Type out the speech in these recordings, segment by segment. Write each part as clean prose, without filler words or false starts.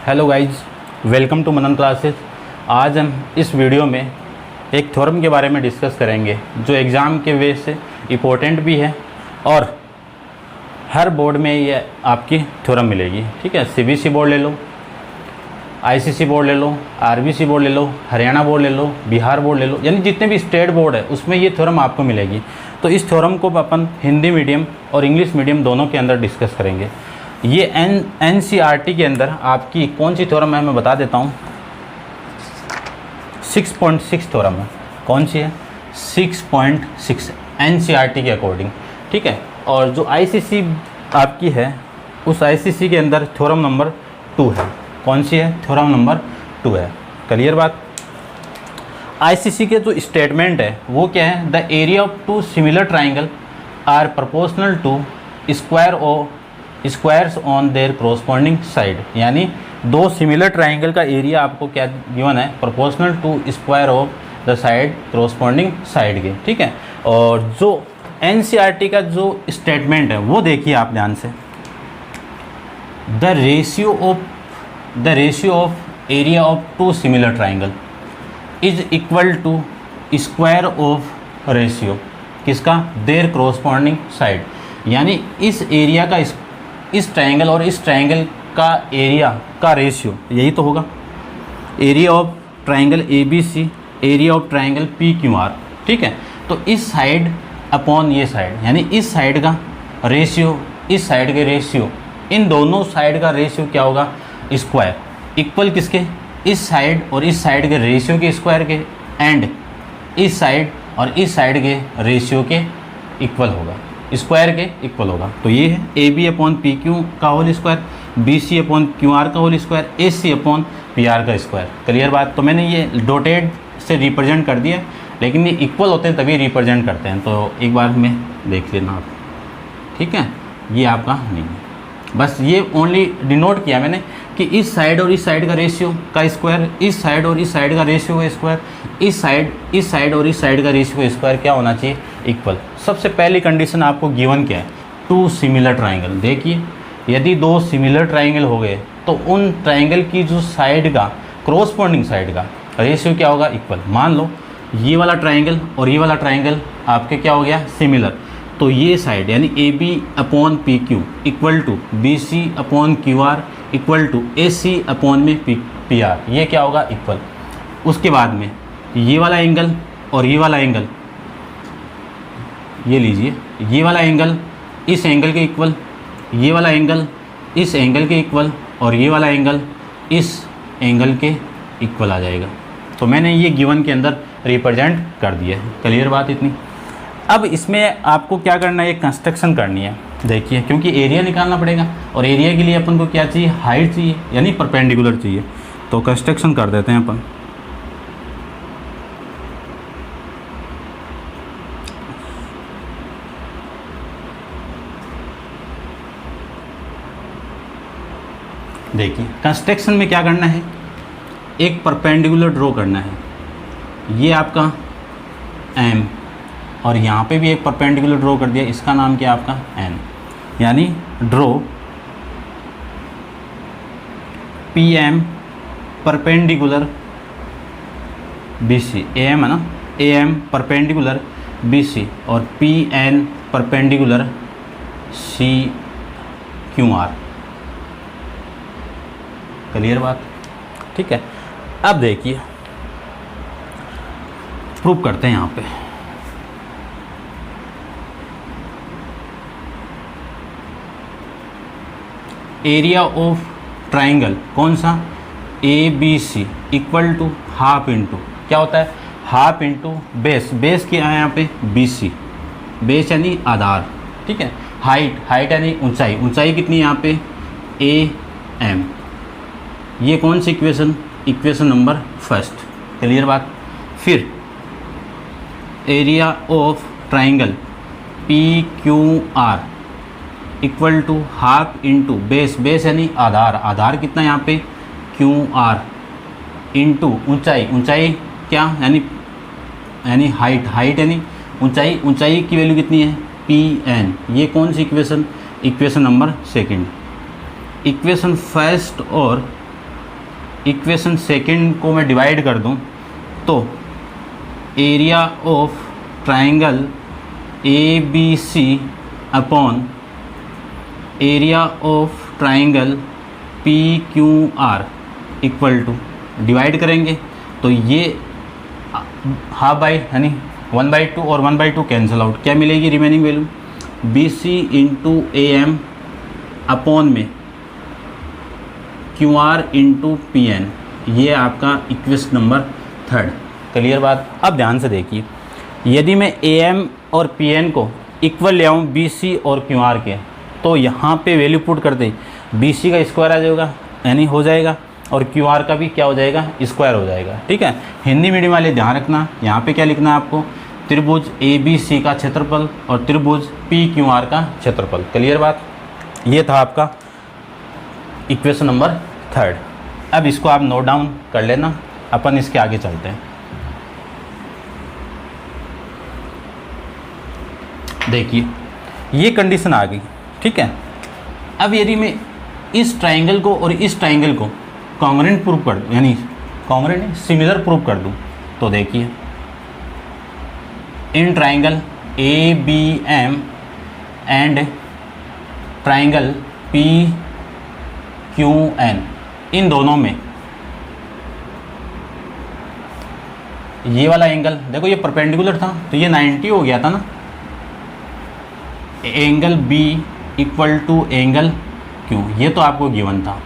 Hello guys, welcome to Manan classes. आज हम इस वीडियो में एक थ्योरम के बारे में डिस्कस करेंगे जो एग्ज़ाम के वे से इम्पोर्टेंट भी है और हर बोर्ड में ये आपकी थ्योरम मिलेगी। ठीक है, सीबीएसई बोर्ड ले लो, आईसीएसई बोर्ड ले लो, आरबीसी बोर्ड ले लो, हरियाणा बोर्ड ले लो, बिहार बोर्ड ले लो, यानी जितने भी स्टेट बोर्ड है उसमें ये थ्योरम आपको मिलेगी। तो इस थ्योरम को अपन हिंदी मीडियम और इंग्लिश मीडियम दोनों के अंदर डिस्कस करेंगे। ये एनसीईआरटी के अंदर आपकी कौन सी थ्योरम है मैं बता देता हूँ। 6.6 थ्योरम है। कौन सी है? 6.6 एनसीईआरटी के अकॉर्डिंग। ठीक है, और जो आईसीसी आपकी है उस आईसीसी के अंदर थ्योरम नंबर 2 है। कौन सी है? थ्योरम नंबर 2 है। क्लियर बात। आईसीसी के जो स्टेटमेंट है वो क्या है? The area of two similar triangle are proportional to squares on their corresponding side. यानी दो सिमिलर ट्राइंगल का एरिया आपको क्या गिवन है? Proportional to square of the side corresponding side के। ठीक है, और जो एनसीईआरटी का जो स्टेटमेंट है वो देखिए आप ध्यान से। The ratio of area of two similar triangle is equal to square of ratio किसका? Their corresponding side. यानी इस एरिया का इस ट्राइंगल और इस ट्राइंगल का एरिया का रेशियो यही तो होगा। Area of triangle ABC, area of triangle PQR। ठीक है, तो इस साइड अपॉन ये साइड, यानी इस साइड का रेशियो इस साइड के रेशियो, इन दोनों साइड का रेशियो क्या होगा? स्क्वायर। इक्वल किसके? इस साइड और इस साइड के रेशियो के स्क्वायर के, एंड इस साइड और इस साइड के रेशियो के इक्वल होगा, स्क्वायर के इक्वल होगा। तो ये है AB अपॉन PQ का whole square, BC upon QR का whole square, AC upon PR का स्क्वायर। क्लियर बात। तो मैंने ये डॉटेड से रिप्रेजेंट कर दिया, लेकिन ये इक्वल होते हैं तभी रिप्रेजेंट करते हैं। तो एक बार में देख लेना आप। ठीक है, ये आपका नहीं है, बस ये ओनली डिनोट किया मैंने कि इस साइड और इस साइड का रेशियो का स्क्वायर, इस साइड और इस साइड का रेशियो का स्क्वायर, इस साइड और इस साइड का रेशियो का स्क्वायर क्या होना चाहिए? इक्वल। सबसे पहली कंडीशन आपको गिवन क्या है? Two similar triangle. देखिए, यदि दो सिमिलर ट्राइंगल हो गए तो उन ट्राइंगल की जो साइड का कोरस्पॉन्डिंग साइड का रेशियो क्या होगा? इक्वल। मान लो ये वाला ट्राइंगल और ये वाला ट्राइंगल आपके क्या हो गया? सिमिलर। तो ये साइड यानी AB upon PQ equal to BC upon QR equal to AC upon में PR, ये क्या होगा? इक्वल। उसके बाद में ये वाला एंगल और ये वाला एंगल, ये लीजिए, ये वाला एंगल इस एंगल के इक्वल, ये वाला एंगल इस एंगल के इक्वल, और ये वाला एंगल इस एंगल के इक्वल आ जाएगा। तो मैंने ये गिवन के अंदर रिप्रेजेंट कर दिया है। क्लियर बात इतनी। अब इसमें आपको क्या करना है? एक कंस्ट्रक्शन करनी है। देखिए, क्योंकि एरिया निकालना पड़ेगा और एरिया के लिए अपन को क्या चाहिए? हाइट चाहिए, यानी परपेंडिकुलर चाहिए। तो कंस्ट्रक्शन कर देते हैं अपन। देखिए, कंस्ट्रक्शन में क्या करना है? एक परपेंडिकुलर ड्रॉ करना है। ये आपका M, और यहाँ पे भी एक परपेंडिकुलर ड्रॉ कर दिया, इसका नाम क्या है? आपका N। यानी draw PM perpendicular BC, AM है ना, AM परपेंडिकुलर BC और PN परपेंडिकुलर CQR। क्लियर बात। ठीक है, अब देखिए प्रूव करते हैं यहाँ पे। एरिया ऑफ ट्राइंगल कौन सा? ABC equal to half into क्या होता है? Half into base. बेस क्या है यहाँ पे? BC। बेस यानी आधार। ठीक है, हाइट यानी ऊंचाई। ऊंचाई कितनी है यहाँ पे? AM। ये कौन सी equation? Equation number first. Clear बात। फिर area of triangle PQR equal to half into base यानी आधार। आधार कितना है यहाँ पे? QR इंटू ऊंचाई क्या? यानी हाइट यानी ऊंचाई की वैल्यू कितनी है? PN। ये कौन सी equation number second. Equation first और इक्वेशन सेकंड को मैं डिवाइड कर दूं तो area of triangle A B C upon area of triangle P Q R equal to, divide करेंगे तो ये हाफ बाई यानी 1/2 और 1/2 कैंसिल आउट, क्या मिलेगी remaining value, B C into A M upon में Q R into P N, ये आपका इक्वेशन नंबर 3। क्लियर बात। अब ध्यान से देखिए, यदि मैं ए एम और पी एन को इक्वल ले आऊँ बी सी और क्यू आर के, तो यहाँ पे वैल्यू पुट कर दे, बी सी का स्क्वायर आ जाएगा यानी हो जाएगा, और क्यू आर का भी क्या हो जाएगा, स्क्वायर हो जाएगा। ठीक है, हिंदी मीडियम वाले ध्यान रखना, यहाँ पे क्या लिखना है आपको, त्रिभुज ए बी सी का क्षेत्रफल और त्रिभुज पी क्यू आर का क्षेत्रफल। क्लियर बात। ये था आपका इक्वेशन नंबर 3। अब इसको आप नोट डाउन कर लेना, अपन इसके आगे चलते हैं। देखिए ये कंडीशन आ गई। ठीक है, अब यदि मैं इस ट्राइंगल को और इस ट्राइंगल को कॉन्ग्रुएंट प्रूव कर दूँ, यानी कॉन्ग्रुएंट सिमिलर प्रूव कर दूँ, तो देखिए इन triangle A B M and triangle P Q N, इन दोनों में ये वाला एंगल देखो, ये परपेंडिकुलर था तो ये 90 हो गया था ना, angle B equal to angle Q, ये तो आपको गिवन था,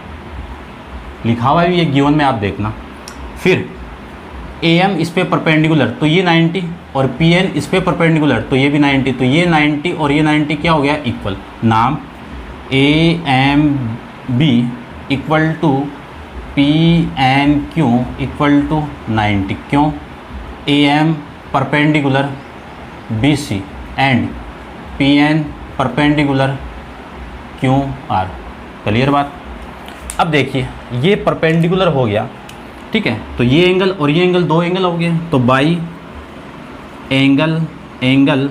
लिखा हुआ है ये गिवन में, आप देखना। फिर ए एम इस पे परपेंडिकुलर तो ये 90, और पी एन इस पे परपेंडिकुलर तो ये भी 90, तो ये 90 और ये 90 क्या हो गया, इक्वल। नाम A M B equal to P N Q equal to 90, क्यों, A M perpendicular B C and P N perpendicular Q R. Clear बात। अब देखिए ये परपेंडिकुलर हो गया, ठीक है, तो ये एंगल और ये एंगल, दो एंगल हो गए, तो by angle angle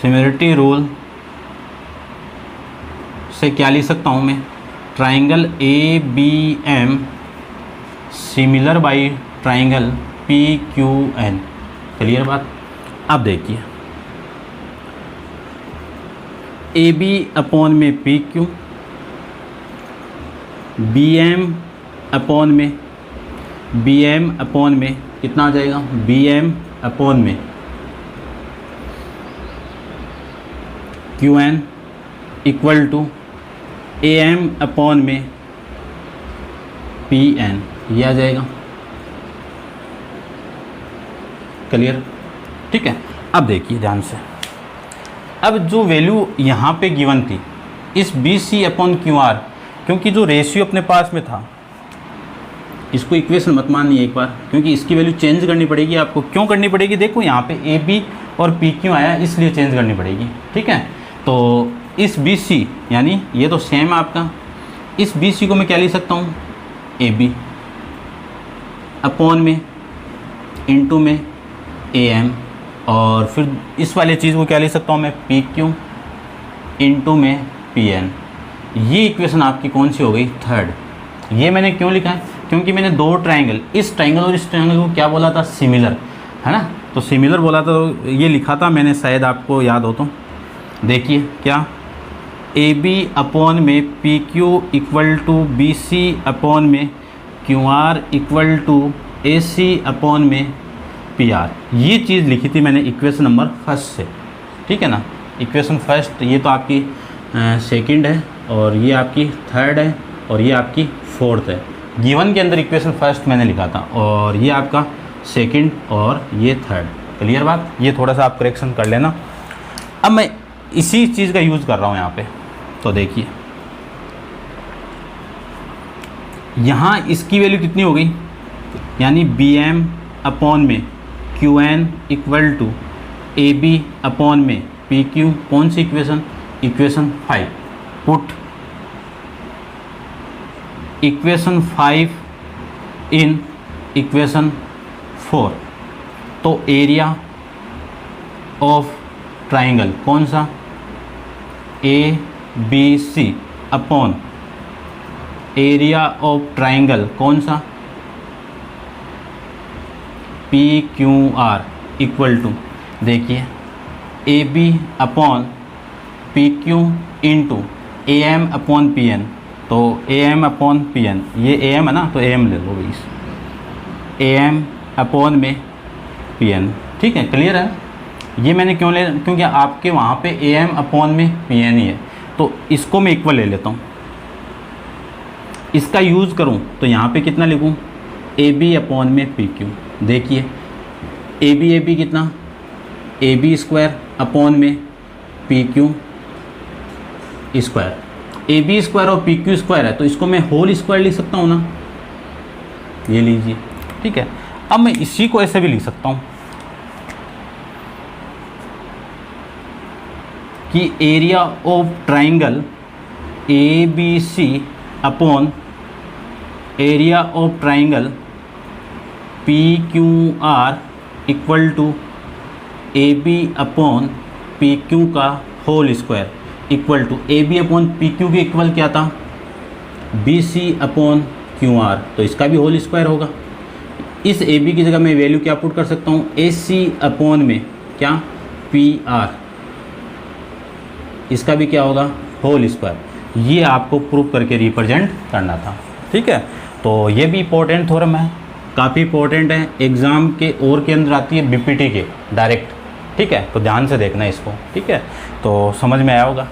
similarity rule से क्या लिख सकता हूँ मैं, triangle A B M similar by triangle P Q N. Clear बात। अब देखिए ए बी अपॉन में P Q, B M upon में कितना आ जाएगा, बी एम अपॉन में Q N equal to A M upon में पी एन, ये आ जाएगा। क्लियर। ठीक है, अब देखिए ध्यान से, अब जो वैल्यू यहाँ पे गिवन थी इस B C upon Q R, क्योंकि जो रेशियो अपने पास में था, इसको इक्वेशन मत मानिए एक बार, क्योंकि इसकी वैल्यू चेंज करनी पड़ेगी आपको। क्यों करनी पड़ेगी, देखो यहाँ पे ए बी और पी क्यू आया, इसलिए चेंज करनी पड़ेगी। ठीक है, तो इस बी सी यानी ये तो सेम है आपका, इस बी सी को मैं क्या लिख सकता हूँ, ए बी अपॉन में इंटू में ए एम, और फिर इस वाले चीज़ को क्या लिख सकता हूँ मैं, पी क्यू इंटू में पी एन। ये इक्वेशन आपकी कौन सी हो गई, 3rd। ये मैंने क्यों लिखा है, क्योंकि मैंने दो ट्राइंगल, इस ट्राइंगल और इस ट्राइंगल को क्या बोला था, सिमिलर, है ना, तो सिमिलर बोला था, तो ये लिखा था मैंने, शायद आपको याद हो तो। देखिए क्या, ए बी अपॉन में P Q equal to B C upon में Q R equal to A C upon में पी आर, ये चीज़ लिखी थी मैंने इक्वेशन नंबर 1 से। ठीक है ना, इक्वेशन 1, ये तो आपकी 2nd है, और ये आपकी 3rd है, और ये आपकी 4th है। गिवन के अंदर इक्वेशन 1 मैंने लिखा था, और ये आपका 2nd और ये 3rd। क्लियर बात। ये थोड़ा सा आप करेक्शन कर लेना। अब मैं इसी चीज़ का यूज़ कर रहा हूँ यहाँ पे, तो देखिए यहाँ इसकी वैल्यू कितनी हो गई, यानी बी एम अपॉन में Q N equal to A B upon में पी क्यू, कौन सी equation, equation 5। Put equation 5 in equation 4, तो एरिया ऑफ ट्राइंगल कौन सा, A B C upon area of triangle कौन सा, P Q R equal to, देखिए A B upon P Q into A M upon P N, तो A M upon P N, ये A M है ना, तो ए एम ले लो भाई, ए एम अपॉन में पी एन, ठीक है, क्लियर है। ये मैंने क्यों ले, क्योंकि आपके वहाँ पे ए एम अपॉन में पी एन ही है, तो इसको मैं इक्वल ले लेता हूँ। इसका यूज़ करूँ तो यहाँ पे कितना लिखूँ, ए बी अपॉन में पी क्यू, देखिए ए बी कितना, ए बी स्क्वायर अपॉन में P Q square, A B square और पी क्यू स्क्वायर है, तो इसको मैं होल स्क्वायर लिख सकता हूँ ना, ये लीजिए, ठीक है। अब मैं इसी को ऐसे भी लिख सकता हूँ कि area of triangle A B C upon area of triangle P Q R equal to A B upon P Q का whole square equal to, A B upon P Q के इक्वल क्या था, B C upon Q R, तो इसका भी whole square होगा। इस A B की जगह मैं वैल्यू क्या पुट कर सकता हूँ, ए सी अपॉन में क्या, पी आर, इसका भी क्या होगा, होल स्क्वायर। ये आपको प्रूफ करके रिप्रेजेंट करना था, ठीक है। तो ये भी इंपॉर्टेंट थ्योरम है, काफ़ी इंपॉर्टेंट है, एग्ज़ाम के और के अंदर आती है, बीपीटी के डायरेक्ट, ठीक है। तो ध्यान से देखना इसको, ठीक है, तो समझ में आया होगा,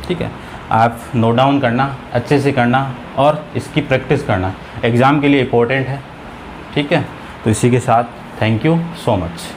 ठीक है। आप नोट डाउन करना, अच्छे से करना और इसकी प्रैक्टिस करना, एग्ज़ाम के लिए इंपॉर्टेंट है, ठीक है। तो इसी के साथ थैंक यू सो मच।